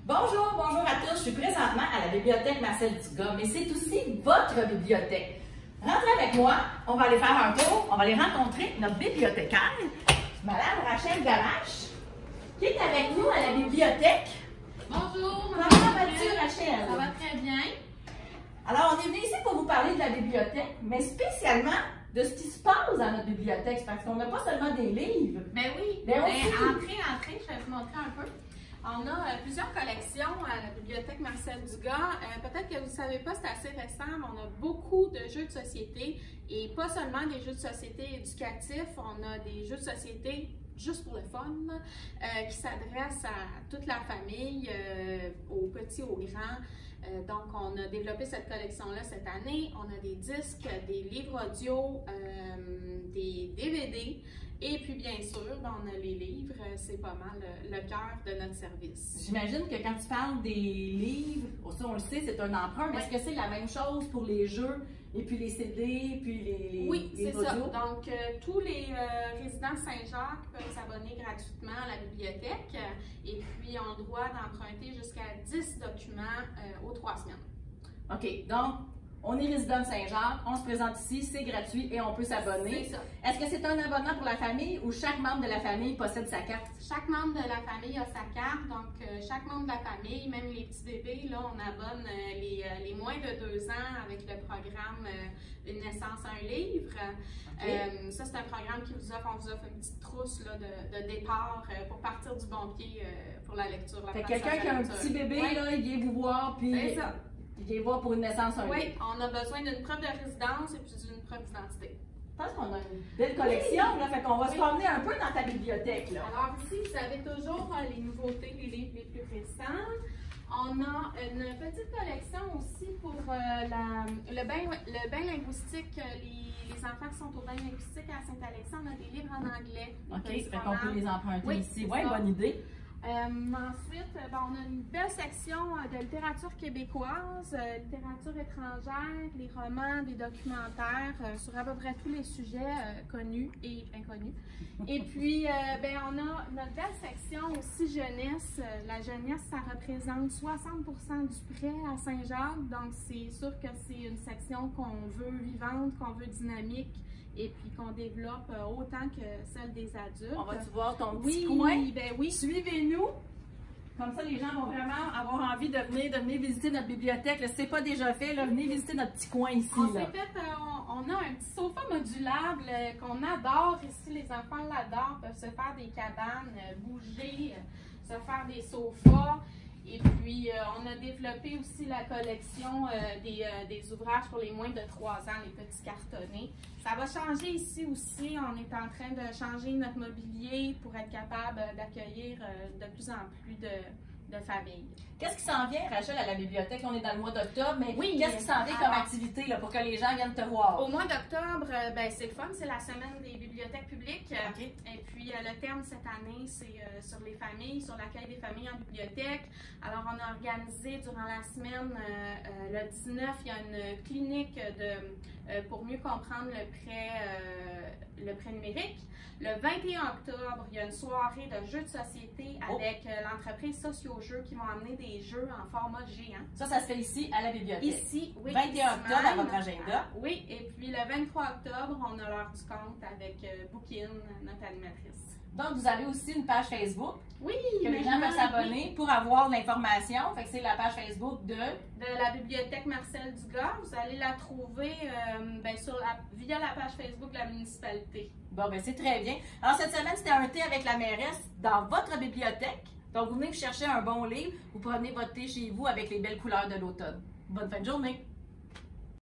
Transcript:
Bonjour, bonjour à tous. Je suis présentement à la bibliothèque Marcel Dugas, mais c'est aussi votre bibliothèque. Rentrez avec moi, on va aller faire un tour, on va aller rencontrer notre bibliothécaire, Madame Rachel Gamache, qui est avec nous à la bibliothèque. Bonjour, Comment vas-tu, Rachel? Ça va très bien. Alors, on est venu ici pour vous parler de la bibliothèque, mais spécialement de ce qui se passe dans notre bibliothèque, parce qu'on n'a pas seulement des livres. Ben oui. Ben aussi. Entrez, je vais vous montrer un peu. On a plusieurs collections à la bibliothèque Marcel Dugas. Peut-être que vous ne savez pas, c'est assez récent, mais on a beaucoup de jeux de société et pas seulement des jeux de société éducatifs, on a des jeux de société juste pour le fun, qui s'adressent à toute la famille, aux petits, aux grands. Donc, on a développé cette collection-là cette année. On a des disques, des livres audio, des DVD. Et puis, bien sûr, on a les livres. C'est pas mal le cœur de notre service. J'imagine que quand tu parles des livres, ça on le sait, c'est un emprunt, mais est-ce que c'est la même chose pour les jeux, et puis les CD, puis les Oui, c'est audios? ça. Donc, tous les résidents de Saint-Jacques peuvent s'abonner gratuitement à la bibliothèque et puis ont le droit d'emprunter jusqu'à 10 documents aux 3 semaines. OK, donc, on est résident de Saint-Jacques, on se présente ici, c'est gratuit et on peut s'abonner. C'est ça. Est-ce que c'est un abonnement pour la famille ou chaque membre de la famille possède sa carte? Chaque membre de la famille a sa carte, donc chaque membre de la famille, même les petits bébés, là, on abonne les moins de 2 ans avec le programme Une naissance, un livre. Okay. Ça, c'est un programme qui vous offre, on vous offre une petite trousse là, de départ pour partir du bon pied pour la lecture. Fait quelqu'un qui a un petit bébé, ouais. là, il vient vous voir, puis c'est ça. il vient voir pour une naissance, un livre. Oui, on a besoin d'une preuve de résidence et puis d'une preuve d'identité. Je pense qu'on a une belle collection, là, fait qu'on va se promener un peu dans ta bibliothèque, là. Alors ici, vous avez toujours les nouveautés, les livres les plus récents. On a une petite collection aussi pour le bain linguistique. Les enfants qui sont au bain linguistique à Saint-Alexandre, on a des livres en anglais. OK, fait qu'on peut les emprunter oui, ici. Oui, bonne idée. Ensuite, on a une belle section de littérature québécoise, littérature étrangère, les romans, des documentaires sur à peu près tous les sujets connus et inconnus. Et puis, on a notre belle section aussi jeunesse. La jeunesse, ça représente 60% du prêt à Saint-Jacques. Donc, c'est sûr que c'est une section qu'on veut vivante, qu'on veut dynamique. Et puis qu'on développe autant que celle des adultes. On va-tu voir ton oui, petit coin? Ben oui. Suivez-nous. Comme ça, les gens vont vraiment avoir envie de venir visiter notre bibliothèque. Si ce n'est pas déjà fait, là, venez visiter notre petit coin ici. On a un petit sofa modulable qu'on adore ici. Les enfants l'adorent, peuvent se faire des cabanes, bouger, se faire des sofas. Et puis, on a développé aussi la collection des ouvrages pour les moins de 3 ans, les petits cartonnés. Ça va changer ici aussi. On est en train de changer notre mobilier pour être capable d'accueillir de plus en plus de familles. Qu'est-ce qui s'en vient, Rachel, à la bibliothèque? On est dans le mois d'octobre, mais oui, qu'est-ce qui s'en vient comme activité là, pour que les gens viennent te voir? Au mois d'octobre, c'est le fun, c'est la semaine des bibliothèques publiques. Okay. Et puis, le thème cette année, c'est sur les familles, sur l'accueil des familles en bibliothèque. Alors, on a organisé durant la semaine, le 19, il y a une clinique pour mieux comprendre le prêt numérique. Le 21 octobre, il y a une soirée de jeux de société avec l'entreprise Socio-Jeux qui vont amener des jeux en format géant. Ça se fait ici à la bibliothèque. Ici, oui. 21 octobre à votre agenda. Oui, et puis le 23 octobre, on a l'heure du compte avec Bookin, notre animatrice. Donc, vous avez aussi une page Facebook oui, que les gens peuvent s'abonner pour avoir l'information. Fait que c'est la page Facebook de la bibliothèque Marcel Dugas. Vous allez la trouver via la page Facebook de la municipalité. Bon, ben c'est très bien. Alors, cette semaine, c'était un thé avec la mairesse dans votre bibliothèque. Donc, vous venez vous chercher un bon livre, vous prenez votre thé chez vous avec les belles couleurs de l'automne. Bonne fin de journée!